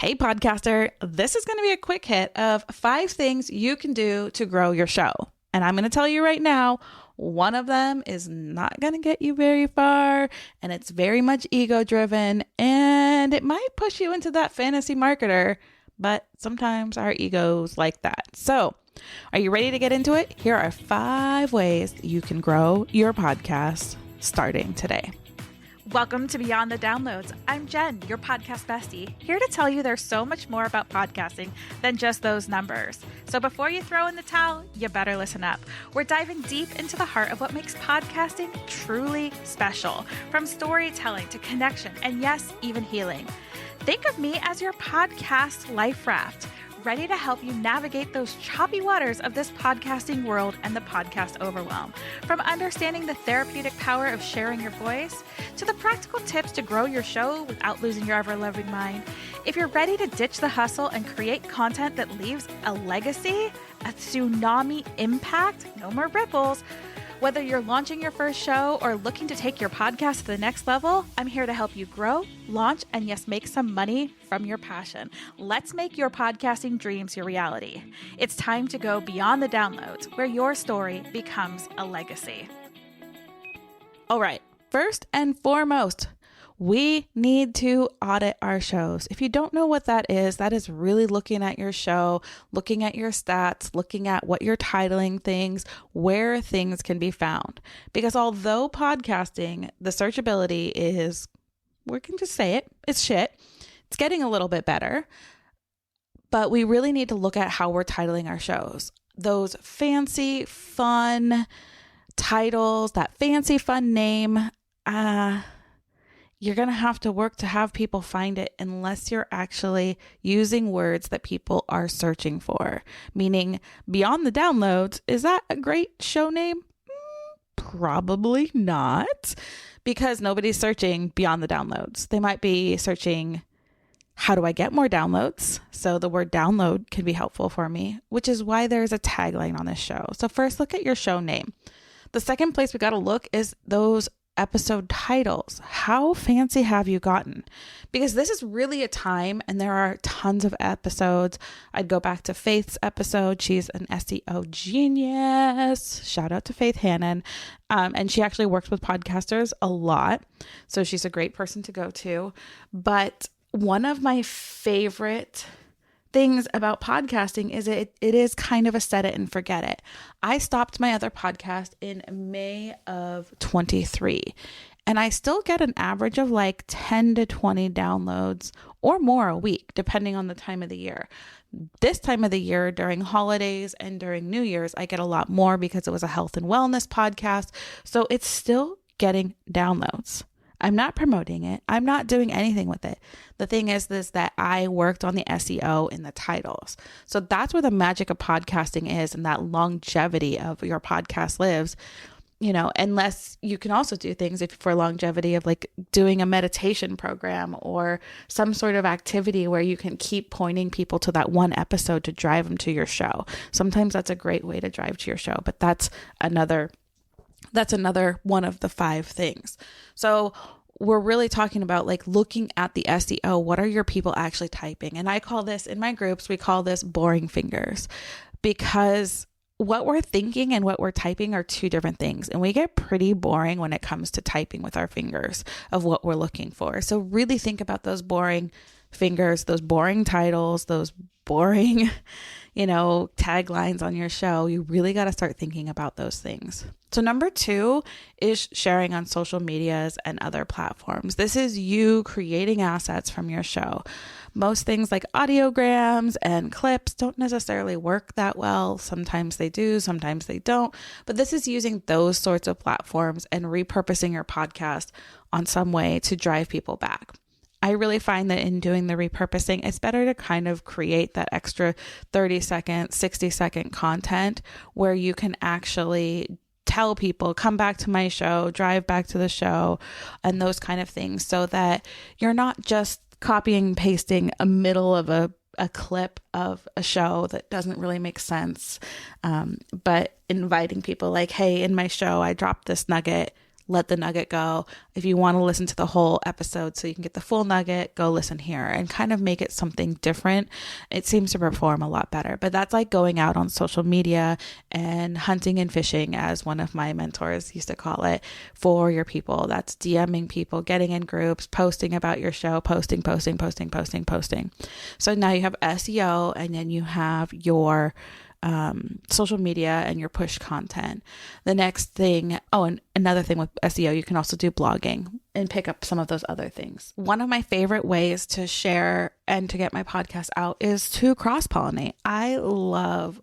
Hey podcaster, this is going to be a quick hit of 5 things you can do to grow your show. And I'm going to tell you right now, one of them is not going to get you very far, and it's very much ego driven, and it might push you into that fantasy marketer, but sometimes our egos like that. So are you ready to get into it? Here are 5 ways you can grow your podcast starting today. Welcome to Beyond the Downloads. I'm Jen, your podcast bestie, here to tell you there's so much more about podcasting than just those numbers. So before you throw in the towel, you better listen up. We're diving deep into the heart of what makes podcasting truly special, from storytelling to connection, and yes, even healing. Think of me as your podcast life raft, ready to help you navigate those choppy waters of this podcasting world and the podcast overwhelm. From understanding the therapeutic power of sharing your voice to the practical tips to grow your show without losing your ever-loving mind. If you're ready to ditch the hustle and create content that leaves a legacy, a tsunami impact, no more ripples. Whether you're launching your first show or looking to take your podcast to the next level, I'm here to help you grow, launch, and yes, make some money from your passion. Let's make your podcasting dreams your reality. It's time to go beyond the downloads, where your story becomes a legacy. All right, first and foremost, we need to audit our shows. If you don't know what that is really looking at your show, looking at your stats, looking at what you're titling things, where things can be found. Because although podcasting, the searchability is, we can just say it, it's shit. It's getting a little bit better, but we really need to look at how we're titling our shows. Those fancy, fun titles, that fancy, fun name, you're going to have to work to have people find it unless you're actually using words that people are searching for. Meaning, Beyond the Downloads, is that a great show name? Probably not, because nobody's searching Beyond the Downloads. They might be searching, how do I get more downloads? So the word download can be helpful for me, which is why there's a tagline on this show. So first, look at your show name. The second place we got to look is those episode titles. How fancy have you gotten? Because this is really a time, and there are tons of episodes. I'd go back to Faith's episode. She's an SEO genius. Shout out to Faith Hannon. And she actually works with podcasters a lot. So she's a great person to go to. But one of my favorite things about podcasting is it is kind of a set it and forget it. I stopped my other podcast in May of 23, and I still get an average of like 10 to 20 downloads or more a week, depending on the time of the year. This time of the year, during holidays and during New Year's, I get a lot more because it was a health and wellness podcast. So it's still getting downloads. I'm not promoting it. I'm not doing anything with it. The thing is that I worked on the SEO in the titles. So that's where the magic of podcasting is, and that longevity of your podcast lives, unless you can also do things for longevity of like doing a meditation program or some sort of activity where you can keep pointing people to that one episode to drive them to your show. Sometimes that's a great way to drive to your show, but that's another one of the 5 things. So we're really talking about like looking at the SEO. What are your people actually typing? And I call this, in my groups, we call this boring fingers, because what we're thinking and what we're typing are 2 different things. And we get pretty boring when it comes to typing with our fingers of what we're looking for. So really think about those boring fingers, those boring titles, those boring, taglines on your show. You really got to start thinking about those things. So number 2 is sharing on social medias and other platforms. This is you creating assets from your show. Most things like audiograms and clips don't necessarily work that well. Sometimes they do, sometimes they don't. But this is using those sorts of platforms and repurposing your podcast on some way to drive people back. I really find that in doing the repurposing, it's better to kind of create that extra 30-second, 60-second content where you can actually tell people, come back to my show, drive back to the show, and those kind of things, so that you're not just copying and pasting a middle of a clip of a show that doesn't really make sense, but inviting people like, hey, in my show, I dropped this nugget. let the nugget go. If you want to listen to the whole episode so you can get the full nugget, go listen here and kind of make it something different. It seems to perform a lot better. But that's like going out on social media and hunting and fishing, as one of my mentors used to call it, for your people. That's DMing people, getting in groups, posting about your show, posting. So now you have SEO, and then you have your social media and your push content. The next thing, and another thing with SEO, you can also do blogging and pick up some of those other things. One of my favorite ways to share and to get my podcast out is to cross-pollinate. I love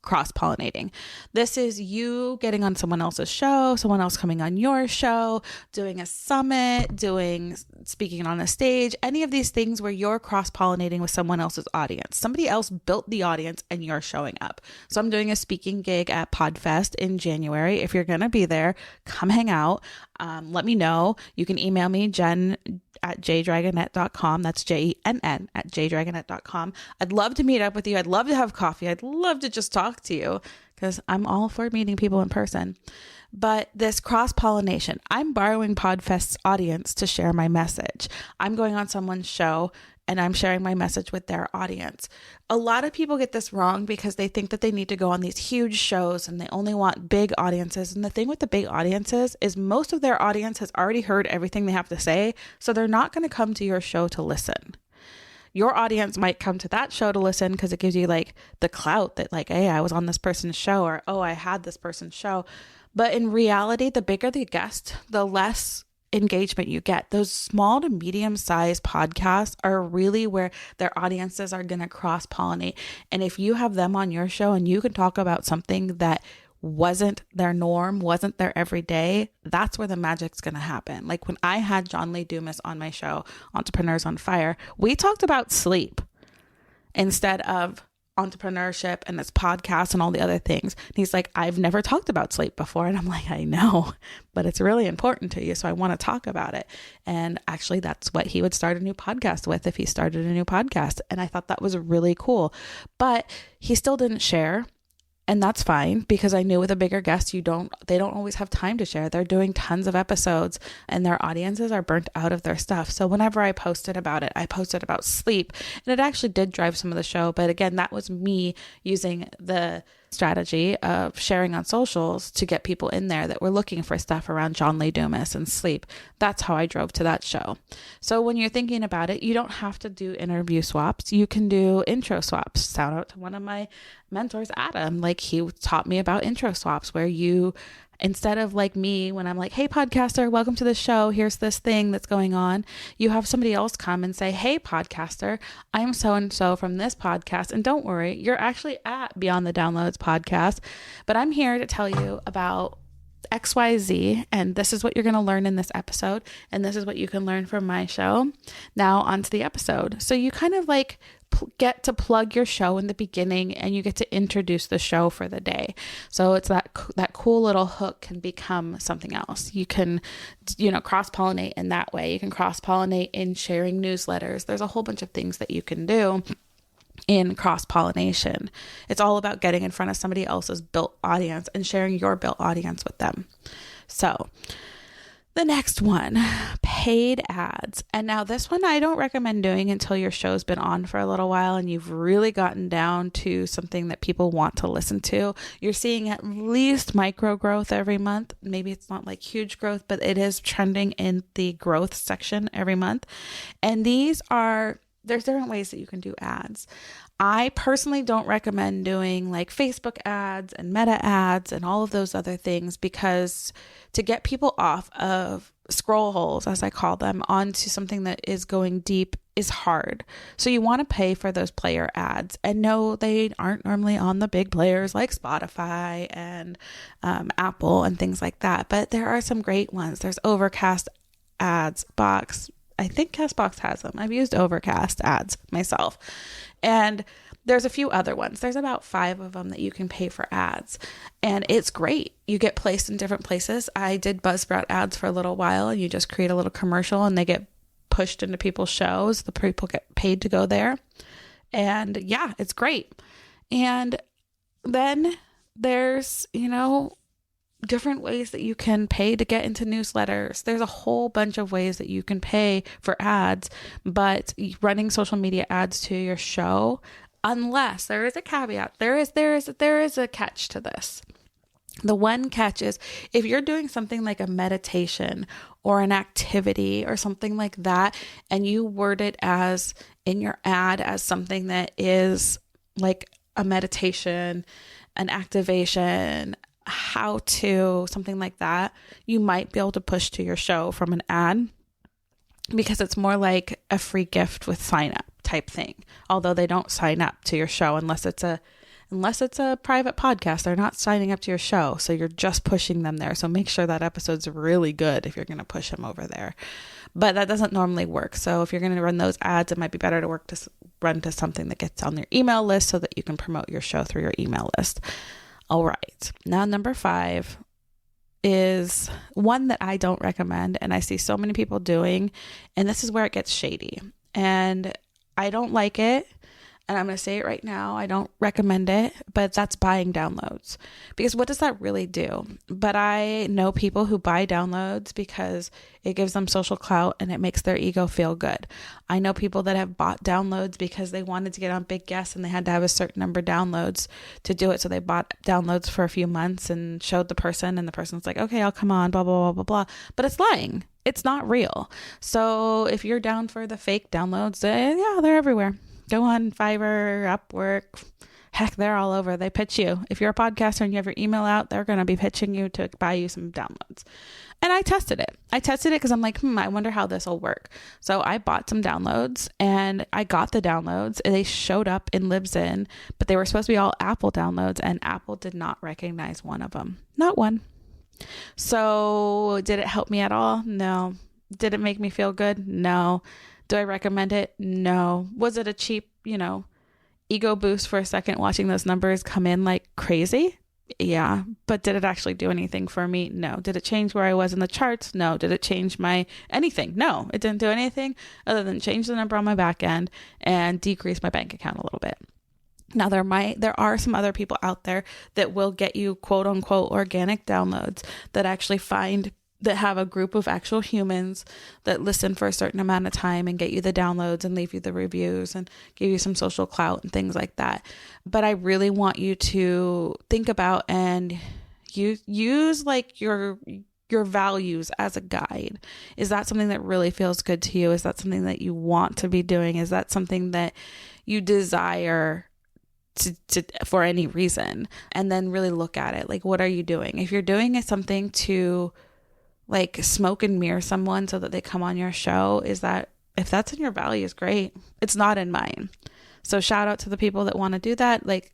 cross-pollinating. This is you getting on someone else's show, someone else coming on your show, doing a summit, speaking on a stage, any of these things where you're cross-pollinating with someone else's audience. Somebody else built the audience and you're showing up. So I'm doing a speaking gig at PodFest in January. If you're going to be there, come hang out. Let me know. You can email me, jen@jdragonette.com. That's JENN @jdragonette.com. I'd love to meet up with you. I'd love to have coffee. I'd love to just talk to you, because I'm all for meeting people in person. But this cross-pollination, I'm borrowing PodFest's audience to share my message. I'm going on someone's show and I'm sharing my message with their audience. A lot of people get this wrong because they think that they need to go on these huge shows and they only want big audiences. And the thing with the big audiences is most of their audience has already heard everything they have to say, so they're not going to come to your show to listen. Your audience might come to that show to listen because it gives you like the clout that like, hey, I was on this person's show, or, oh, I had this person's show. But in reality, the bigger the guest, the less engagement you get. Those small to medium sized podcasts are really where their audiences are going to cross pollinate. And if you have them on your show and you can talk about something that wasn't their norm, wasn't their everyday, that's where the magic's going to happen. Like when I had John Lee Dumas on my show, Entrepreneurs on Fire, we talked about sleep instead of entrepreneurship and this podcast and all the other things. And he's like, I've never talked about sleep before. And I'm like, I know, but it's really important to you. So I want to talk about it. And actually that's what he would start a new podcast with if he started a new podcast. And I thought that was really cool, but he still didn't share. And that's fine, because I knew with a bigger guest, they don't always have time to share. They're doing tons of episodes and their audiences are burnt out of their stuff. So whenever I posted about it, I posted about sleep, and it actually did drive some of the show. But again, that was me using the strategy of sharing on socials to get people in there that were looking for stuff around John Lee Dumas and sleep. That's how I drove to that show. So when you're thinking about it, you don't have to do interview swaps. You can do intro swaps. Shout out to one of my mentors, Adam. Like, he taught me about intro swaps, where you, instead of like me, when I'm like, hey, podcaster, welcome to the show, here's this thing that's going on, you have somebody else come and say, hey, podcaster, I'm so-and-so from this podcast. And don't worry, you're actually at Beyond the Downloads podcast, but I'm here to tell you about XYZ, and this is what you're going to learn in this episode, and this is what you can learn from my show. Now onto the episode. So you kind of like get to plug your show in the beginning, and you get to introduce the show for the day. So it's that cool little hook can become something else. You can, cross-pollinate in that way. You can cross-pollinate in sharing newsletters. There's a whole bunch of things that you can do in cross-pollination. It's all about getting in front of somebody else's built audience and sharing your built audience with them. So the next one, paid ads. And now this one I don't recommend doing until your show's been on for a little while and you've really gotten down to something that people want to listen to. You're seeing at least micro growth every month. Maybe it's not like huge growth, but it is trending in the growth section every month. And there's different ways that you can do ads. I personally don't recommend doing like Facebook ads and meta ads and all of those other things, because to get people off of scroll holes, as I call them, onto something that is going deep is hard. So you want to pay for those player ads. And no, they aren't normally on the big players like Spotify and Apple and things like that. But there are some great ones. There's Overcast ads, Box. I think CastBox has them. I've used Overcast ads myself. And there's a few other ones. There's about 5 of them that you can pay for ads. And it's great. You get placed in different places. I did Buzzsprout ads for a little while, and you just create a little commercial and they get pushed into people's shows. The people get paid to go there. And yeah, it's great. And then there's, different ways that you can pay to get into newsletters. There's a whole bunch of ways that you can pay for ads, but running social media ads to your show, unless there is a caveat, there is a catch to this. The one catch is if you're doing something like a meditation or an activity or something like that, and you word it as in your ad as something that is like a meditation, an activation, how to, something like that, you might be able to push to your show from an ad because it's more like a free gift with sign up type thing. Although they don't sign up to your show unless it's a private podcast. They're not signing up to your show. So you're just pushing them there. So make sure that episode's really good if you're going to push them over there. But that doesn't normally work. So if you're going to run those ads, it might be better to run to something that gets on your email list so that you can promote your show through your email list. All right. Now, number 5 is one that I don't recommend and I see so many people doing, and this is where it gets shady. And I don't like it. And I'm going to say it right now. I don't recommend it, but that's buying downloads. Because what does that really do? But I know people who buy downloads because it gives them social clout and it makes their ego feel good. I know people that have bought downloads because they wanted to get on big guests and they had to have a certain number of downloads to do it. So they bought downloads for a few months and showed the person, and the person's like, okay, I'll come on, blah, blah, blah, blah, blah. But it's lying. It's not real. So if you're down for the fake downloads, yeah, they're everywhere. Go on Fiverr, Upwork. Heck, they're all over. They pitch you. If you're a podcaster and you have your email out, they're going to be pitching you to buy you some downloads. And I tested it. Because I'm like, I wonder how this will work. So I bought some downloads and I got the downloads. And they showed up in Libsyn, but they were supposed to be all Apple downloads, and Apple did not recognize one of them. Not one. So did it help me at all? No. Did it make me feel good? No. Do I recommend it? No. Was it a cheap, ego boost for a second watching those numbers come in like crazy? Yeah. But did it actually do anything for me? No. Did it change where I was in the charts? No. Did it change my anything? No. It didn't do anything other than change the number on my back end and decrease my bank account a little bit. Now, there are some other people out there that will get you quote unquote organic downloads that actually that have a group of actual humans that listen for a certain amount of time and get you the downloads and leave you the reviews and give you some social clout and things like that. But I really want you to think about and use like your values as a guide. Is that something that really feels good to you? Is that something that you want to be doing? Is that something that you desire to for any reason? And then really look at it. Like, what are you doing? If you're doing something to like smoke and mirror someone so that they come on your show, if that's in your values, great. It's not in mine. So shout out to the people that want to do that. Like,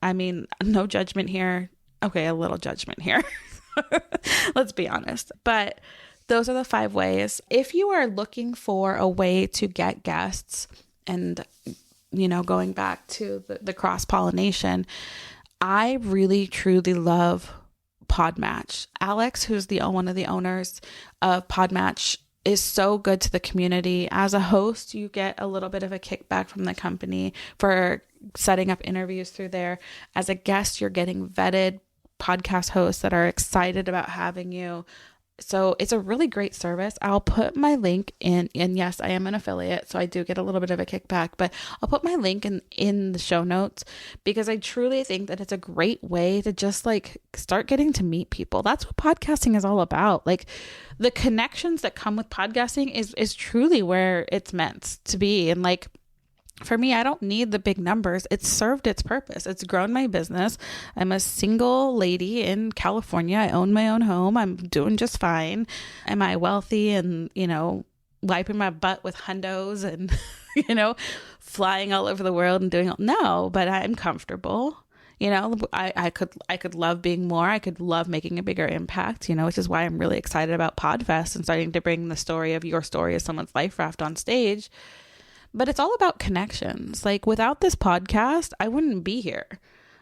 I mean, no judgment here. Okay, a little judgment here. Let's be honest. But those are the 5 ways. If you are looking for a way to get guests and, going back to the cross-pollination, I really, truly love Podmatch. Alex, who's one of the owners of Podmatch, is so good to the community. As a host, you get a little bit of a kickback from the company for setting up interviews through there. As a guest, you're getting vetted podcast hosts that are excited about having you. So it's a really great service. I'll put my link in, and yes, I am an affiliate, so I do get a little bit of a kickback, but I'll put my link in the show notes because I truly think that it's a great way to just like start getting to meet people. That's what podcasting is all about. Like, the connections that come with podcasting is truly where it's meant to be. And like, for me, I don't need the big numbers. It's served its purpose. It's grown my business. I'm a single lady in California. I own my own home. I'm doing just fine. Am I wealthy and, wiping my butt with hundos and, flying all over the world and doing all? No, but I'm comfortable. I could love being more. I could love making a bigger impact, which is why I'm really excited about Podfest and starting to bring the story of your story as someone's life raft on stage. But it's all about connections. Like, without this podcast, I wouldn't be here.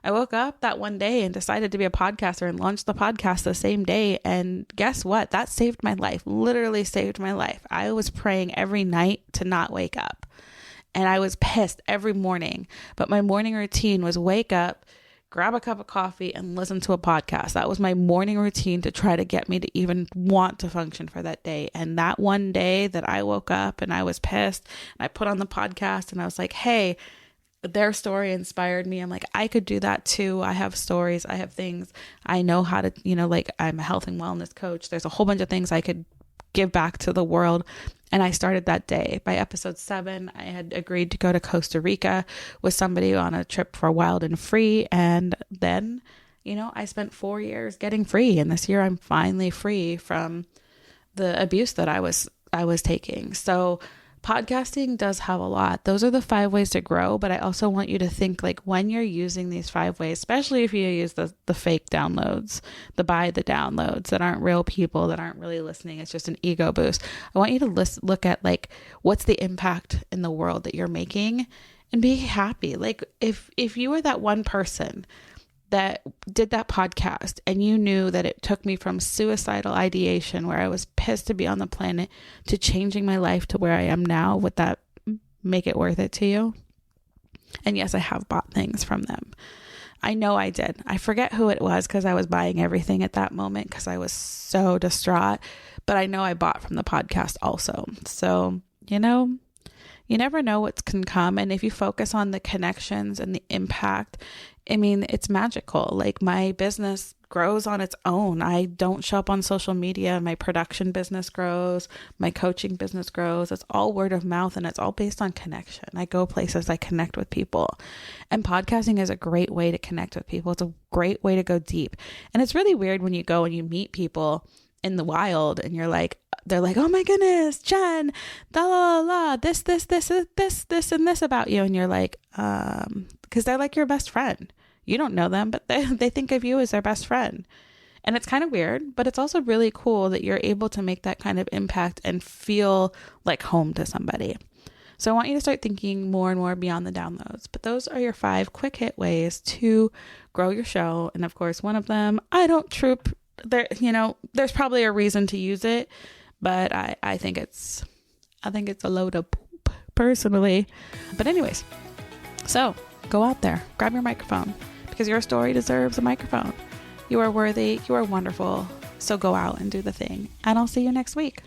I woke up that one day and decided to be a podcaster and launched the podcast the same day. And guess what? That saved my life, literally saved my life. I was praying every night to not wake up. And I was pissed every morning. But my morning routine was wake up, grab a cup of coffee and listen to a podcast. That was my morning routine to try to get me to even want to function for that day. And that one day that I woke up and I was pissed, and I put on the podcast and I was like, hey, their story inspired me. I'm like, I could do that too. I have stories. I have things. I know how to, like I'm a health and wellness coach. There's a whole bunch of things I could give back to the world. And I started that day. By episode 7, I had agreed to go to Costa Rica with somebody on a trip for wild and free. And then, I spent 4 years getting free. And this year I'm finally free from the abuse that I was taking. So podcasting does have a lot. Those are the 5 ways to grow. But I also want you to think like when you're using these 5 ways, especially if you use the fake downloads, the downloads that aren't real people, that aren't really listening. It's just an ego boost. I want you to look at like, what's the impact in the world that you're making, and be happy. Like if you were that one person that did that podcast and you knew that it took me from suicidal ideation where I was pissed to be on the planet to changing my life to where I am now, would that make it worth it to you? And yes, I have bought things from them. I know I did. I forget who it was because I was buying everything at that moment because I was so distraught, but I know I bought from the podcast also. So, you never know what can come. And if you focus on the connections and the impact, it's magical. Like my business grows on its own. I don't show up on social media. My production business grows. My coaching business grows. It's all word of mouth, and it's all based on connection. I go places, I connect with people. And podcasting is a great way to connect with people. It's a great way to go deep. And it's really weird when you go and you meet people in the wild and they're like, oh my goodness, Jen, la la la, this, and this about you. And you're like, because they're like your best friend. You don't know them, but they think of you as their best friend. And it's kind of weird, but it's also really cool that you're able to make that kind of impact and feel like home to somebody. So I want you to start thinking more and more beyond the downloads. But those are your 5 quick hit ways to grow your show. And of course, one of them, I don't troop there. There's probably a reason to use it, but I think it's a load of poop personally. But anyways, so go out there, grab your microphone, because your story deserves a microphone. You are worthy. You are wonderful. So go out and do the thing. And I'll see you next week.